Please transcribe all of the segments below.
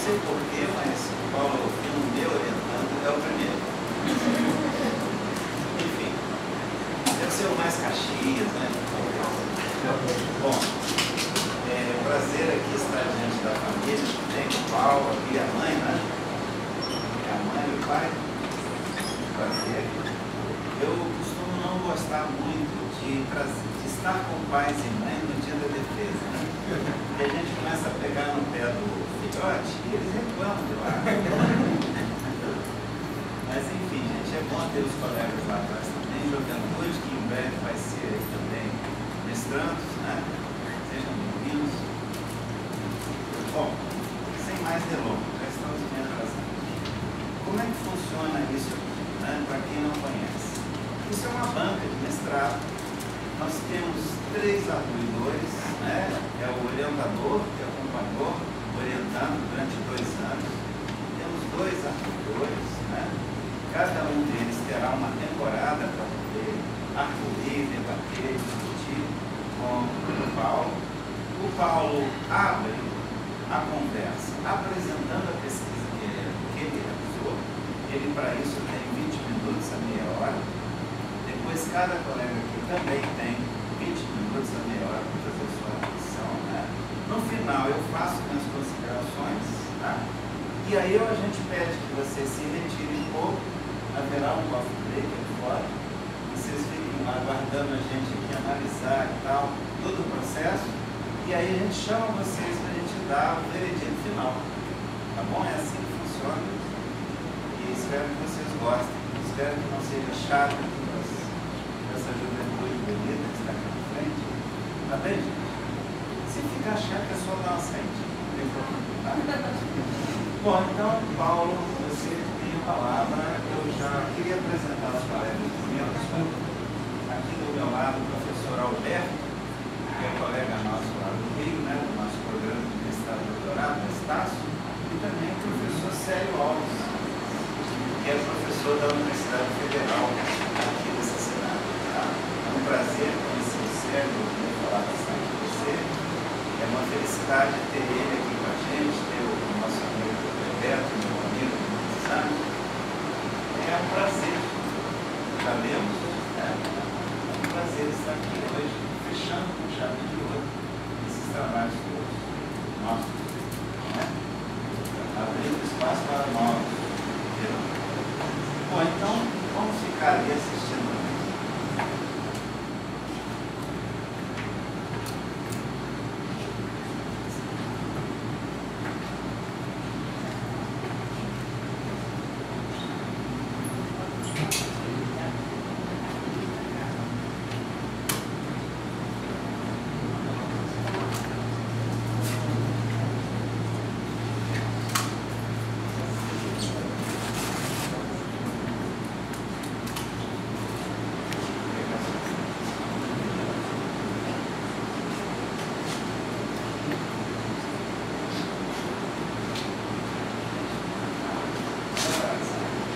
sei porquê, mas o Paulo Rufino, meu orientando, é o primeiro. Enfim, deve ser o mais Caxias, né? Bom, é um prazer aqui estar diante da família. Tem o Paulo aqui, a mãe, né? A mãe e o pai. Prazer. Eu costumo não gostar muito de estar com pais e mães no dia da defesa, né? Porque a gente começa a pegar no pé do filhote e eles reclamam de lá. Mas enfim, gente, é bom ter os colegas lá atrás também, juventude, que em breve vai ser aí também mestrandos, né? Sejam bem-vindos. Bom, sem mais delongas, já estamos me atrasando. Como é que funciona isso aqui, né? Para quem não conhece? Isso é uma banca de mestrado. Nós temos 3 apoiadores, né? É o orientador, que acompanhou, orientando durante 2 anos. Temos 2 apoiadores, né? Cada um deles terá uma temporada para poder arguir, debater, discutir com o Paulo. O Paulo abre a conversa apresentando a pesquisa que ele realizou. Ele, para isso, tem 20 minutos a meia hora. Depois, cada colega aqui também tem 20 minutos a meia hora para fazer sua reflexão, né? No final, eu faço minhas considerações, tá? E aí a gente pede que vocês se retirem um pouco. Haverá um coffee break aqui fora. Vocês fiquem lá aguardando a gente aqui analisar e tal, todo o processo. E aí a gente chama vocês para a gente dar o veredito final. Tá bom? É assim que funciona. E espero que vocês gostem. Espero que não seja chato essa juventude bonita que está aqui na frente. Tá bem, gente? Se ficar chato, é só dar uma saída. Não tem problema. Tá? Bom, então, Paulo, você tem a palavra. Eu já queria apresentar os colegas meus. Aqui do meu lado, o professor Alberto, que é colega nosso lá do Rio, né, do nosso programa de mestrado e doutorado, Estácio, e também o professor Célio Alves, que é professor da Universidade Federal aqui dessa cidade. Tá? É um prazer conhecer o Célio, poder falar bastante com você. É uma felicidade ter ele aqui com a gente, ter o nosso amigo Roberto, meu amigo de muitos anos. É um prazer. Já lemos, né? É um prazer estar aqui hoje, fechando com chave de ouro esses trabalhos todos nossos, né? Abrindo espaço para nós. Bom, então vamos ficar ali assistindo.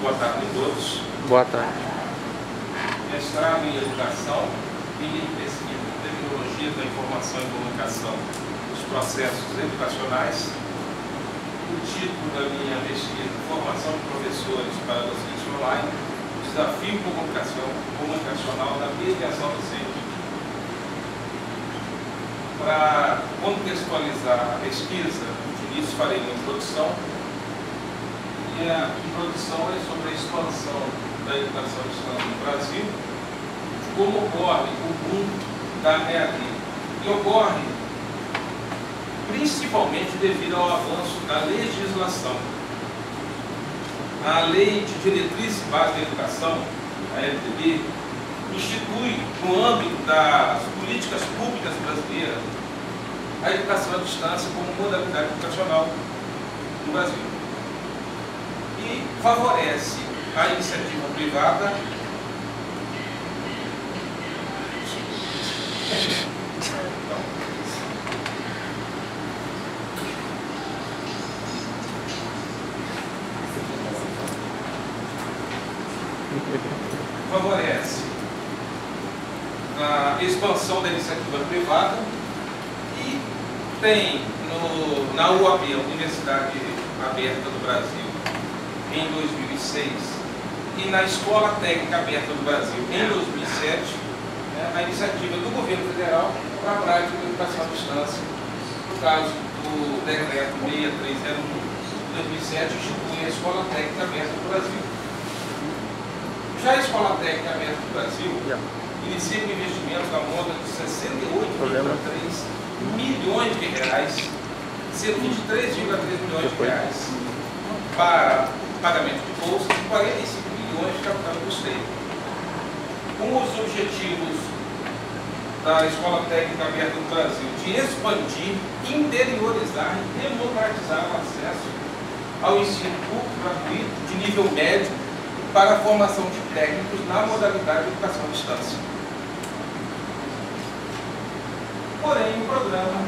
Boa tarde a todos. Boa tarde. Mestrado em Educação e em Pesquisa em Tecnologias da Informação e Comunicação dos Processos Educacionais. O título da minha pesquisa, Formação de Professores para Docência Online, Desafio Comunicacional da Mediação Docente. Para contextualizar a pesquisa, de início farei uma introdução. E a introdução é sobre a expansão da educação à distância no Brasil, como ocorre o boom da EAD. E ocorre principalmente devido ao avanço da legislação. A Lei de Diretrizes Básicas da Educação, a LDB, institui, no âmbito das políticas públicas brasileiras, a educação à distância como modalidade educacional no Brasil. E favorece a iniciativa privada a expansão da iniciativa privada e tem na UAB, a Universidade Aberta do Brasil em 2006 e na Escola Técnica Aberta do Brasil em 2007, a iniciativa do governo federal para a prática da educação à distância, no caso do decreto 6301 de 2007, institui a Escola Técnica Aberta do Brasil. Já a Escola Técnica Aberta do Brasil inicia com investimento da monta de 68,3 milhões de reais, sendo 23,3 milhões de reais para pagamento de bolsa e 45 milhões de capital de custeio. Com os objetivos da Escola Técnica Aberta do Brasil de expandir, interiorizar e democratizar o acesso ao ensino público gratuito de nível médio para a formação de técnicos na modalidade de educação à distância. Porém, o programa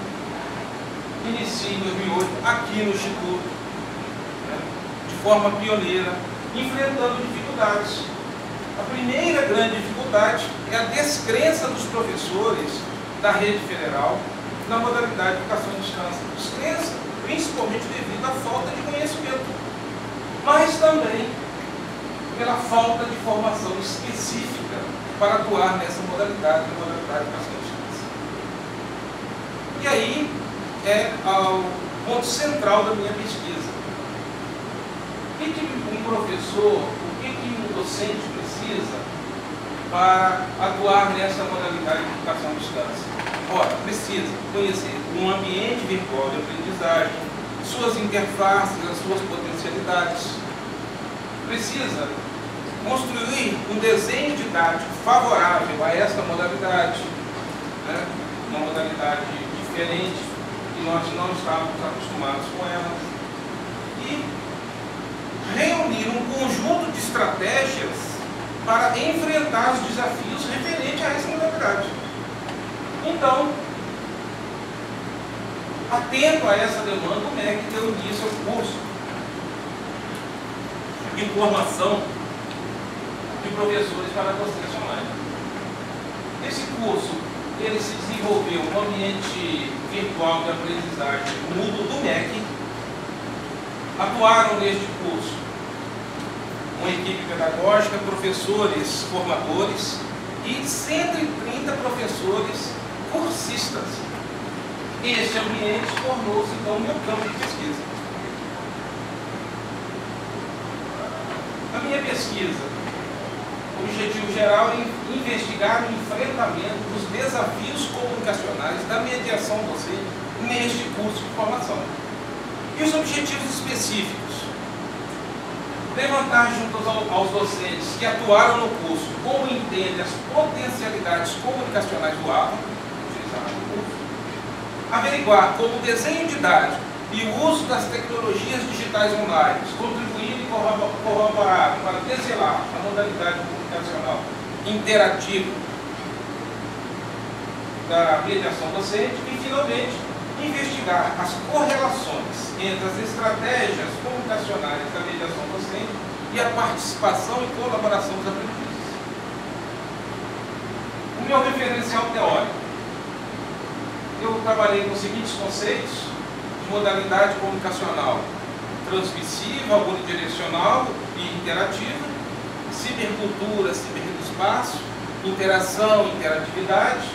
inicia em 2008 aqui no Instituto, de forma pioneira, enfrentando dificuldades. A primeira grande dificuldade é a descrença dos professores da rede federal na modalidade de educação à distância. Descrença, principalmente devido à falta de conhecimento, mas também pela falta de formação específica para atuar nessa modalidade, de educação à distância. E aí é o ponto central da minha pesquisa. O que um professor, o que um docente precisa para atuar nessa modalidade de educação à distância? Ora, precisa conhecer um ambiente virtual de aprendizagem, suas interfaces, as suas potencialidades. Precisa construir um desenho didático favorável a esta modalidade, uma modalidade diferente, que nós não estávamos acostumados com ela, e reunir um conjunto de estratégias para enfrentar os desafios referentes a essa modalidade. Então, atento a essa demanda, o MEC deu início ao curso de formação de professores para a docência online. Esse curso ele se desenvolveu no ambiente virtual de aprendizagem mudo do MEC. Atuaram neste curso uma equipe pedagógica, professores formadores e 130 professores cursistas. Este ambiente tornou-se então meu campo de pesquisa. A minha pesquisa, o objetivo geral é investigar o enfrentamento dos desafios comunicacionais da mediação docente neste curso de formação. E os objetivos específicos? Levantar junto aos docentes que atuaram no curso como entendem as potencialidades comunicacionais do aula, utilizadas no curso, averiguar como o desenho didático e o uso das tecnologias digitais online contribuíram e corroboraram para deselar a modalidade comunicacional interativa da mediação docente e, finalmente, investigar as correlações entre as estratégias comunicacionais da mediação docente e a participação e colaboração dos aprendizes. O meu referencial teórico. Eu trabalhei com os seguintes conceitos de modalidade comunicacional: transmissiva, unidirecional e interativa, cibercultura, ciberespaço, interação, interatividade,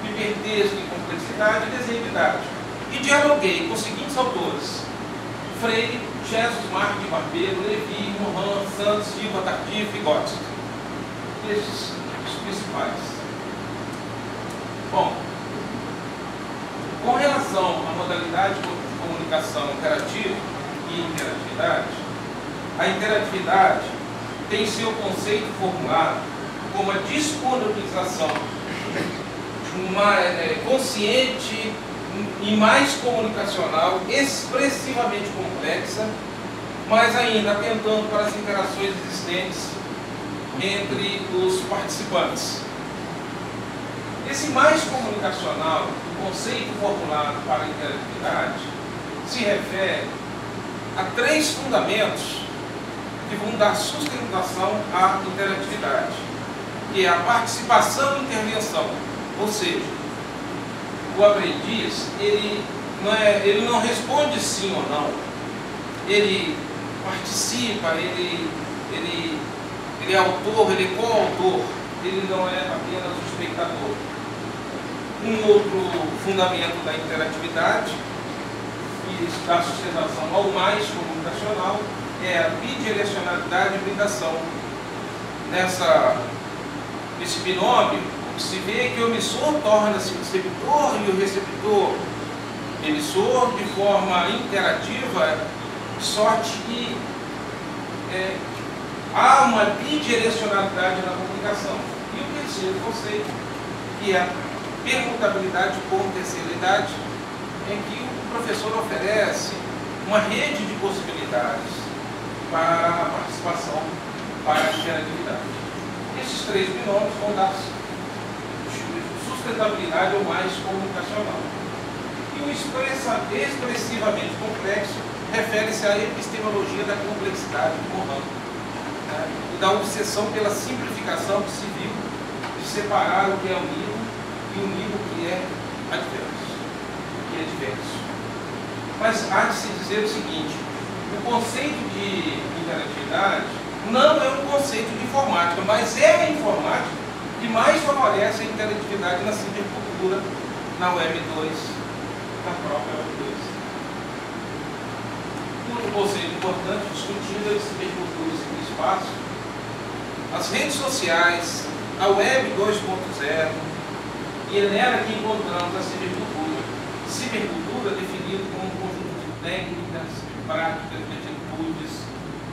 hipertexto e complexidade e desenho didático. E dialoguei com os seguintes autores: Freire, Jesus Marques Barbeiro, Levi, Mohan, Santos, Silva, Tardif e Gotts. Estes os principais. Bom, com relação à modalidade de comunicação interativa e interatividade, a interatividade tem seu conceito formulado como a disponibilização consciente e mais comunicacional, expressivamente complexa, mas ainda atentando para as interações existentes entre os participantes. Esse mais comunicacional, o conceito formulado para a interatividade, se refere a 3 fundamentos que vão dar sustentação à interatividade, que é a participação e intervenção, ou seja, o aprendiz ele não responde sim ou não, ele participa, ele é autor, ele é coautor, ele não é apenas o espectador. Um outro fundamento da interatividade e da sustentação ao mais comunicacional é a bidirecionalidade e habilitação. Nesse binômio, se vê que o emissor torna-se receptor e o receptor emissor de forma interativa, de sorte que há uma bidirecionalidade na comunicação. E o terceiro conceito, que é a permutabilidade por terceiridade, em que o professor oferece uma rede de possibilidades para a participação, para a interatividade. Esses três binômios vão dar sustentabilidade ou mais comunicacional. E o expressivamente complexo refere-se à epistemologia da complexidade do Mohan, e da obsessão pela simplificação que se viu de separar o que é unido e unir o que é adverso, o que é diverso. Mas há de se dizer o seguinte: o conceito de interatividade não é um conceito de informática, mas é a informática que mais favorece a interatividade na cibercultura, na Web 2, na própria Web 2. Outro conceito importante discutido é a cibercultura e ciberespaço, as redes sociais, a Web 2.0, e é nela que encontramos a cibercultura. Cibercultura definido como um conjunto de técnicas, de práticas, de atitudes,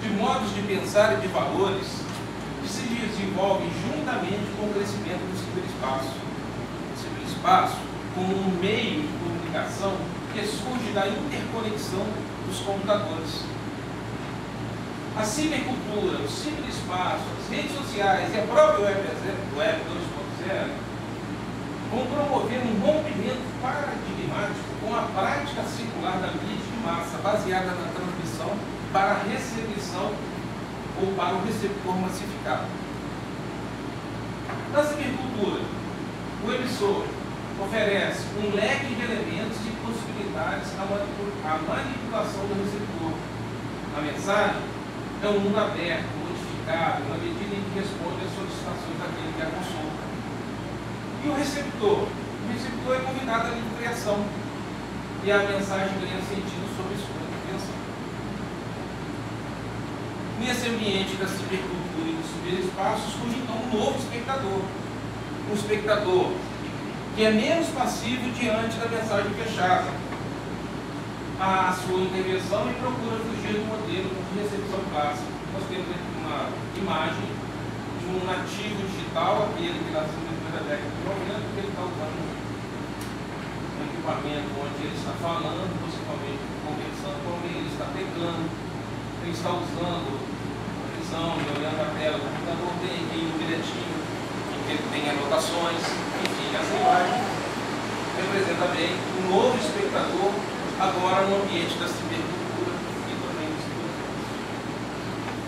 de modos de pensar e de valores que se desenvolvem juntamente com o crescimento do ciberespaço. O ciberespaço como um meio de comunicação que surge da interconexão dos computadores. A cibercultura, o ciberespaço, as redes sociais e a própria Web 2.0 vão promover um rompimento paradigmático com a prática circular da mídia de massa, baseada na transmissão para a recepção ou para o receptor massificado. Na cibercultura, o emissor oferece um leque de elementos e possibilidades à manipulação do receptor. A mensagem é um mundo aberto, modificável, na medida em que responde às solicitações daquele que a consulta. E o receptor? O receptor é convidado à livre criação, e a mensagem ganha sentido sob sua intervenção. Nesse ambiente da cibercultura e do ciberespaço surge então um novo espectador. Um espectador que é menos passivo diante da mensagem fechada à sua intervenção e procura fugir do modelo de recepção clássico. Nós temos aqui uma imagem de um nativo digital, aquele que nasceu depois da década de 90, que ele está usando um equipamento onde ele está falando, possivelmente conversando com alguém, ele está teclando, ele está usando a visão e olhando a tela do computador, tem aqui um bilhetinho em que ele tem anotações, enfim, essa imagem representa bem um novo espectador agora no ambiente da cibercultura e também do ciberespaço.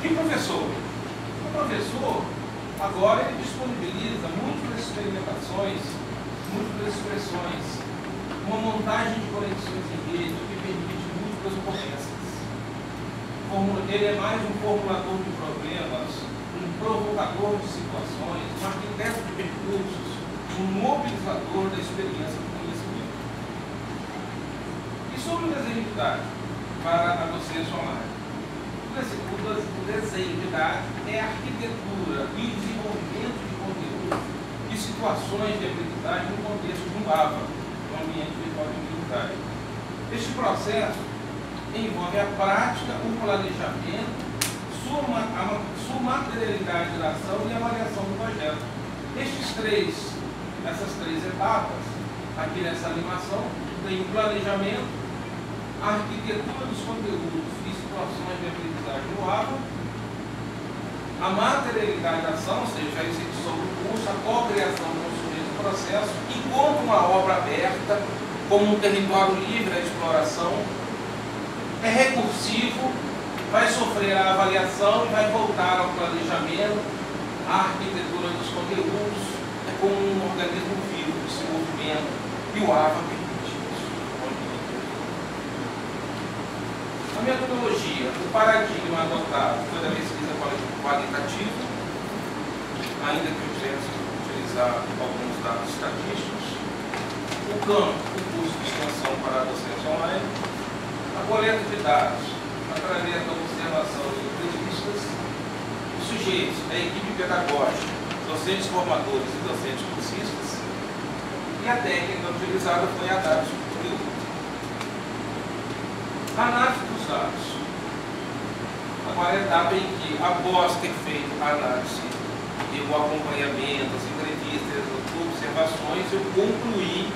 E o professor? O professor agora ele disponibiliza múltiplas experimentações, múltiplas expressões, uma montagem de conexões em rede que permite múltiplas ocorrências. Ele é mais um formulador de problemas, um provocador de situações, um arquiteto de percursos, um mobilizador da experiência do conhecimento. E sobre o desenho-idade, para a docência online. O desenho-idade é a arquitetura e desenvolvimento de conteúdo e situações de aprendizagem no contexto de um AVA, um ambiente virtual de aprendizagem. Este processo envolve a prática, o planejamento, sua materialidade da ação e a avaliação do projeto. Essas três etapas, aqui nessa animação, tem o planejamento, a arquitetura dos conteúdos e situações de aprendizagem no AVA, a materialidade da ação, ou seja, a execução do curso, a co-criação do sujeito do processo, enquanto uma obra aberta, como um território livre à exploração, é recursivo, vai sofrer a avaliação e vai voltar ao planejamento, a arquitetura dos conteúdos, é como um organismo vivo que se movimenta, e o AVA permite isso. A metodologia o paradigma adotado foi da pesquisa qualitativa, ainda que eu tivesse que utilizar alguns dados estatísticos, o campo, o curso de extensão para a docência online, a coleta de dados através da observação de entrevistas, os sujeitos, a equipe pedagógica, docentes formadores e docentes cursistas, e a técnica utilizada foi a análise do conteúdo. A análise dos dados. Agora é a etapa em que, após ter feito a análise e o acompanhamento, as entrevistas, as observações, eu concluí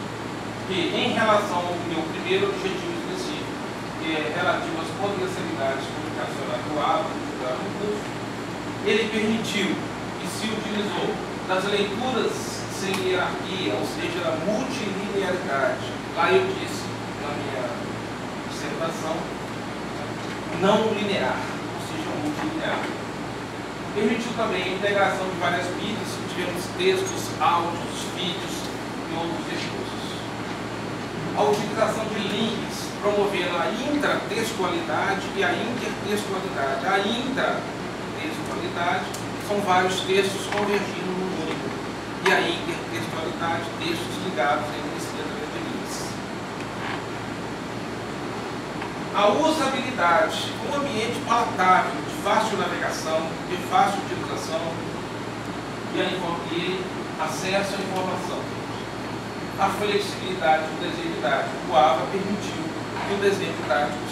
que, em relação ao meu primeiro objetivo específico, que é relativo às potencialidades comunicacionais do hábito do curso, ele permitiu e se utilizou das leituras sem hierarquia, ou seja, da multilinearidade. Lá eu disse, na minha dissertação, não linear, ou seja, multilinear. Permitiu também a integração de várias mídias, tivemos textos, áudios, vídeos e outros recursos. A utilização de links, promovendo a intratextualidade e a intertextualidade. A intratextualidade são vários textos convergindo num único, e a intertextualidade, textos ligados entre si através de links. A usabilidade, um ambiente palatável, de fácil navegação, de fácil utilização e acesso à informação. A flexibilidade do desenho didático. O AVA permitiu que o desenho didático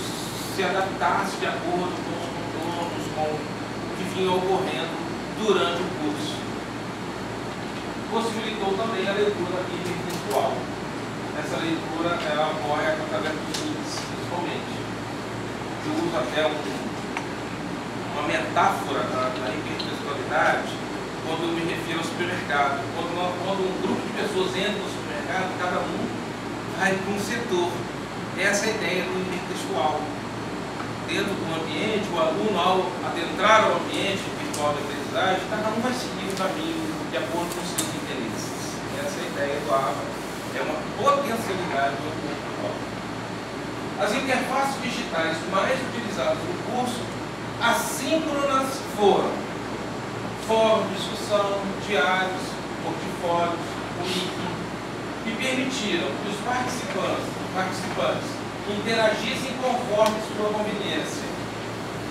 se adaptasse de acordo com os contornos, com o que vinha ocorrendo durante o curso. Possibilitou também a leitura hipertextual. Essa leitura ela ocorre através dos links, principalmente. Eu uso até uma metáfora da hipertextualidade quando eu me refiro ao supermercado. Quando um grupo de pessoas entra no supermercado, cada um vai para um setor. Essa é a ideia do hipertextual. Dentro do ambiente, o aluno, ao adentrar ao ambiente virtual da aprendizagem, cada um vai seguir o caminho de acordo com os seus interesses. Essa é a ideia do AVA. É uma potencialidade do ambiente virtual. As interfaces digitais mais utilizadas no curso, assíncronas foram fórum de discussão, diários, portfólios, wiki, que permitiram que os participantes interagissem conforme sua conveniência.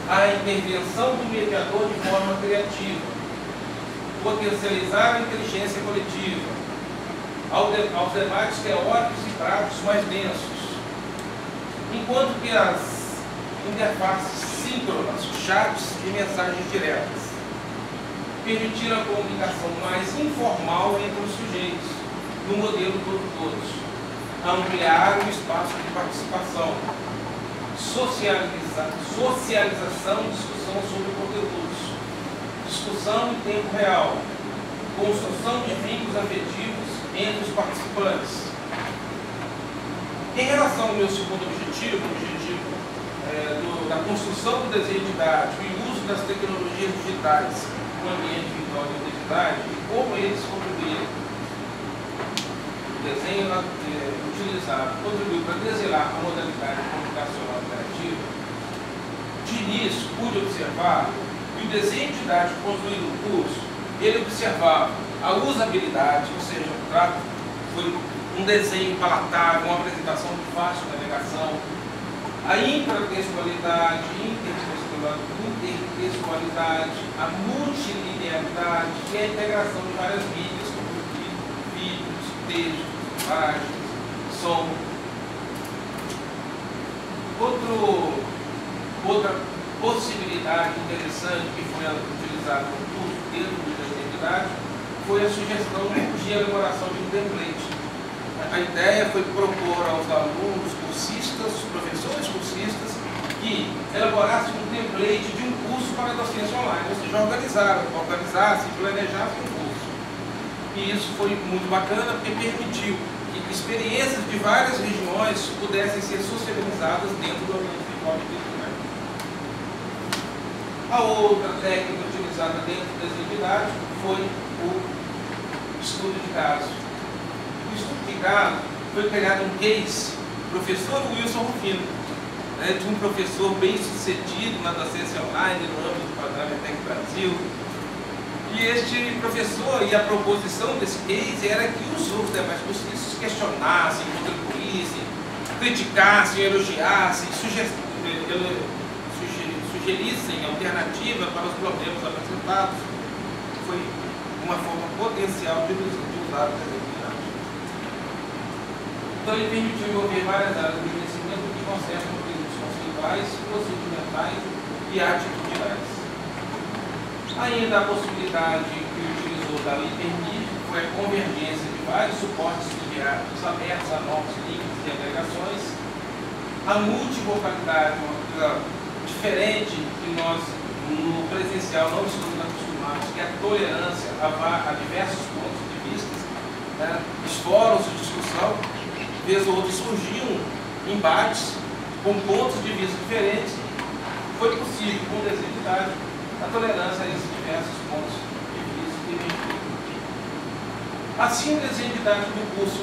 A intervenção do mediador de forma criativa, potencializar a inteligência coletiva, aos debates teóricos e práticos mais densos, enquanto que as interfaces síncronas, chats e mensagens diretas, permitiram a comunicação mais informal entre os sujeitos, no modelo todos, ampliar o espaço de participação, socialização e discussão sobre conteúdos, discussão em tempo real, construção de vínculos afetivos entre os participantes. Em relação ao meu segundo objetivo, da construção do desenho didático e uso das tecnologias digitais no ambiente virtual de aprendizagem, e como eles contribuíram, o desenho utilizado contribuiu para desenhar a modalidade comunicacional interativa. De início, pude observar que o desenho didático construído no curso, ele observava a usabilidade, ou seja, o trato foi um desenho palatável, uma apresentação de fácil navegação, a intratextualidade, intertextualidade, a multilinearidade e a integração de várias mídias, como vídeos, textos, imagens, som. Outra possibilidade interessante que foi utilizada no curso dentro do desenho didático foi a sugestão de elaboração de um template. A ideia foi propor aos alunos cursistas, professores cursistas, que elaborassem um template de um curso para a docência online, ou seja, organizassem, planejassem um curso. E isso foi muito bacana porque permitiu que experiências de várias regiões pudessem ser socializadas dentro do ambiente virtual de aprendizagem. A outra técnica utilizada dentro do desenho didático foi o estudo de caso. O estudo de caso foi criado um case, professor Wilson Rufino. né, de um professor bem sucedido na docência online no âmbito do programa ETEC Brasil. E este professor, e a proposição desse case era que os demais cursistas questionassem, contribuíssem, criticassem, elogiassem, sugerissem alternativa para os problemas apresentados. Foi uma forma potencial de usar o desenho didático. Então ele permitiu envolver várias áreas do conhecimento que conservam princípios conceituais, procedimentais e atitudinais. Ainda a possibilidade que utilizou da lei permite foi a convergência de vários suportes mediáticos abertos a novos links e agregações, a multivocalidade, uma coisa diferente que nós no presencial não estamos acostumados, que é a tolerância a diversos pontos de vista, né, os fóruns de discussão, vez ou outra surgiam embates com pontos de vista diferentes. Foi possível, com desenho a tolerância a esses diversos pontos de vista que vem. Assim, o desenho didático do curso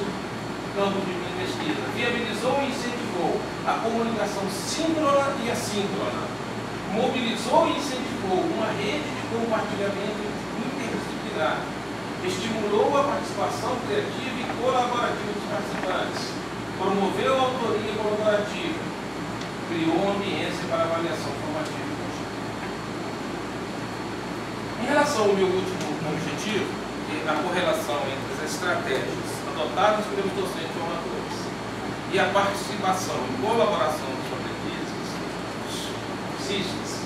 campo de minha pesquisa viabilizou e incentivou a comunicação síncrona e assíncrona, mobilizou e incentivou uma rede de compartilhamento interdisciplinar, estimulou a participação criativa e colaborativa dos participantes, promoveu a autoria colaborativa, criou uma ambiência para avaliação formativa. Em relação ao meu último objetivo, a correlação entre as estratégias adotadas pelos docentes formadores e a participação e colaboração dos aprendizes, dos cursistas,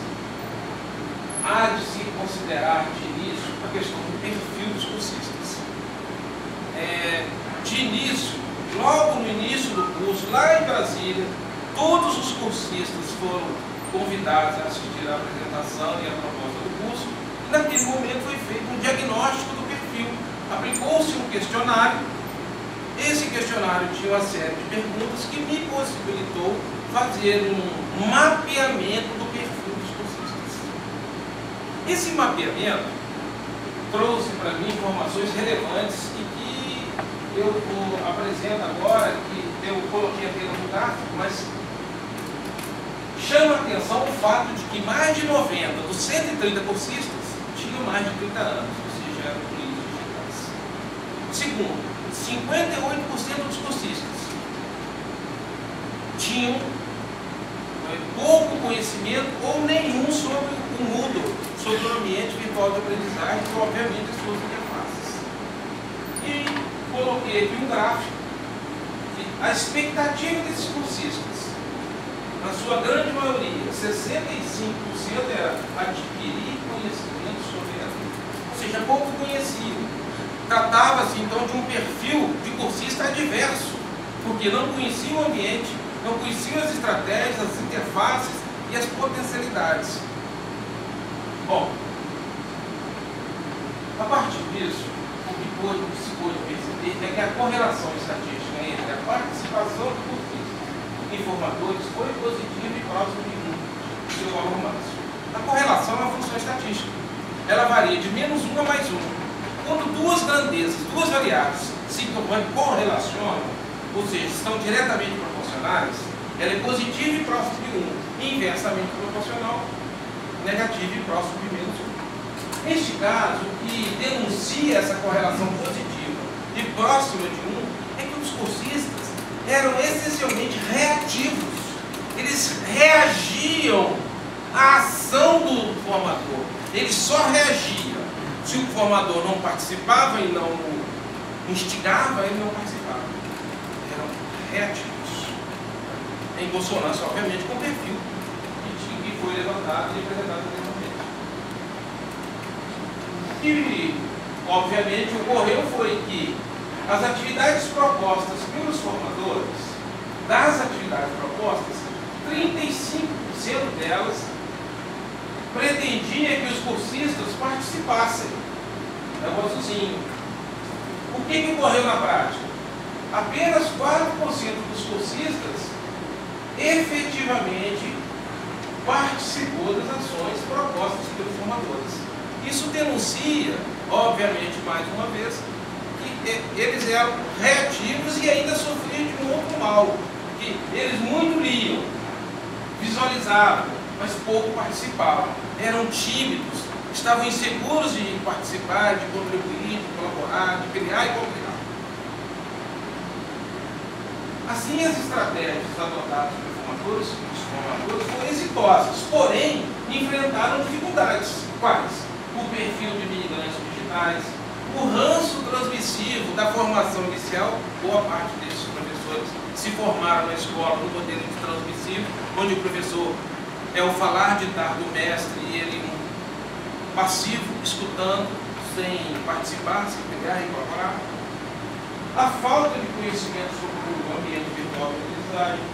há de se considerar de início a questão do perfil dos cursistas. De início, logo no início do curso, lá em Brasília, todos os cursistas foram convidados a assistir à apresentação e à proposta do curso. Naquele momento foi feito um diagnóstico do perfil, aplicou-se um questionário. Esse questionário tinha uma série de perguntas que me possibilitou fazer um mapeamento do perfil dos cursistas. Esse mapeamento trouxe para mim informações relevantes e que eu apresento agora, que eu coloquei aqui no gráfico, mas chama a atenção o fato de que mais de 90 dos 130 cursistas tinham mais de 30 anos, ou seja, eram políticos digitais. Segundo, 58% dos cursistas tinham pouco conhecimento ou nenhum sobre o Moodle, sobre o ambiente virtual de aprendizagem, e obviamente as suas interfaces. E coloquei aqui um gráfico que a expectativa desses cursistas, na sua grande maioria, 65% era adquirir conhecimento sobre a vida, ou seja, pouco conhecido. Tratava-se então de um perfil de cursista adverso, porque não conhecia o ambiente, não conhecia as estratégias, as interfaces e as potencialidades. Bom, a partir disso, o que se pôde perceber é que a correlação estatística entre a participação do cursista e formadores foi positiva e próximo de 1, seu valor máximo. A correlação é uma função estatística. Ela varia de -1 a +1. Quando duas grandezas, duas variáveis se correlacionam, ou seja, estão diretamente proporcionais, ela é positiva e próximo de 1, e inversamente proporcional, negativa e próximo de -1. Neste caso, o que denuncia essa correlação positiva e próxima de 1 é que os cursistas eram essencialmente reativos. Eles reagiam à ação do formador. Eles só reagiam. Se o formador não participava e não instigava, ele não participava. Eram reativos. Em consonância, obviamente, com o perfil que foi levantado e apresentado anteriormente. E, obviamente, ocorreu foi que as atividades propostas pelos formadores, das atividades propostas, 35% delas pretendia que os cursistas participassem. Negóciozinho. O que ocorreu na prática? Apenas 4% dos cursistas efetivamente participou das ações propostas pelos formadores. Isso denuncia, obviamente, mais uma vez, que eles eram reativos e ainda sofriam de um outro mal, que eles muito liam, visualizavam, mas pouco participavam. Eram tímidos, estavam inseguros de participar, de contribuir, de colaborar, de criar e complicar. Assim, as estratégias adotadas pelos formadores foram exitosas, porém, enfrentaram dificuldades. Quais? O perfil de migrantes digitais, o ranço transmissivo da formação inicial. Boa parte desses professores se formaram na escola no modelo de transmissivo, onde o professor é o falar ditar do mestre e ele passivo, escutando, sem participar, sem criar e colaborar. A falta de conhecimento sobre o ambiente virtual de aprendizagem,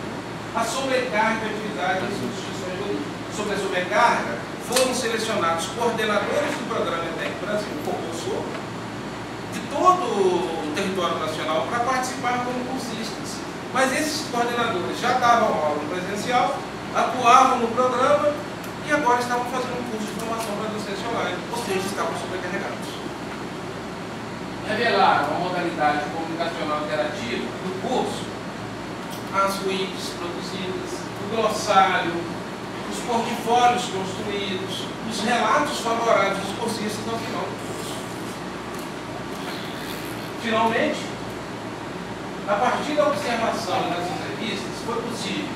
a sobrecarga de atividades das instituições de origem. Sobre a sobrecarga, foram selecionados coordenadores do programa ETEC Brasil, propulsor, de todo o território nacional para participar como cursistas. Mas esses coordenadores já davam aula no presencial, atuavam no programa e agora estavam fazendo um curso de formação para docência online, ou seja, estavam sobrecarregados. Revelaram a modalidade comunicacional interativa do curso, as wikis produzidas, o glossário, os portfólios construídos, os relatos favoráveis dos cursistas ao final do curso. Finalmente, a partir da observação das entrevistas, foi possível,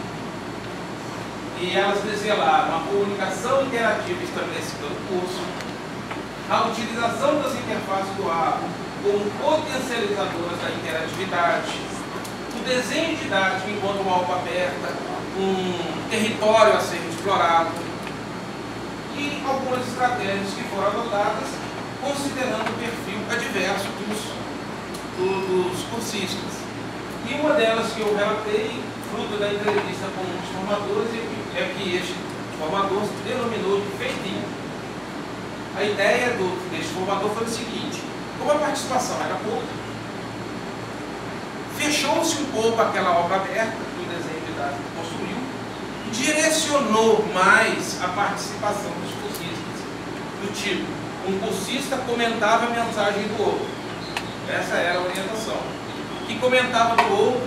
e elas desvelaram a comunicação interativa estabelecida no curso, a utilização das interfaces do ABO como potencializadoras da interatividade, o desenho didático enquanto uma aula aberta, um território a ser explorado, e algumas estratégias que foram adotadas considerando o perfil adverso dos cursistas. E uma delas que eu relatei, fruto da entrevista com os formadores, é que este formador se denominou de feitinho. A ideia deste formador foi o seguinte: como a participação era pouca, fechou-se um pouco aquela obra aberta que o desenho didático construiu, direcionou mais a participação dos cursistas, do tipo, um cursista comentava a mensagem do outro. Essa era a orientação. Que comentava do outro,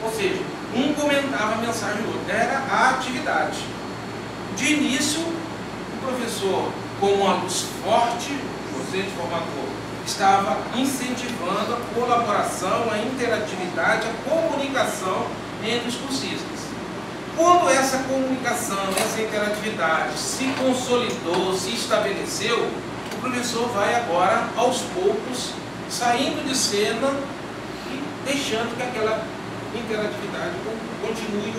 ou seja, um comentava a mensagem do outro. Era a atividade. De início, o professor, com uma luz forte, o docente formador, estava incentivando a colaboração, a interatividade, a comunicação entre os cursistas. Quando essa comunicação, essa interatividade se consolidou, se estabeleceu, o professor vai agora, aos poucos, saindo de cena e deixando que aquela interatividade continue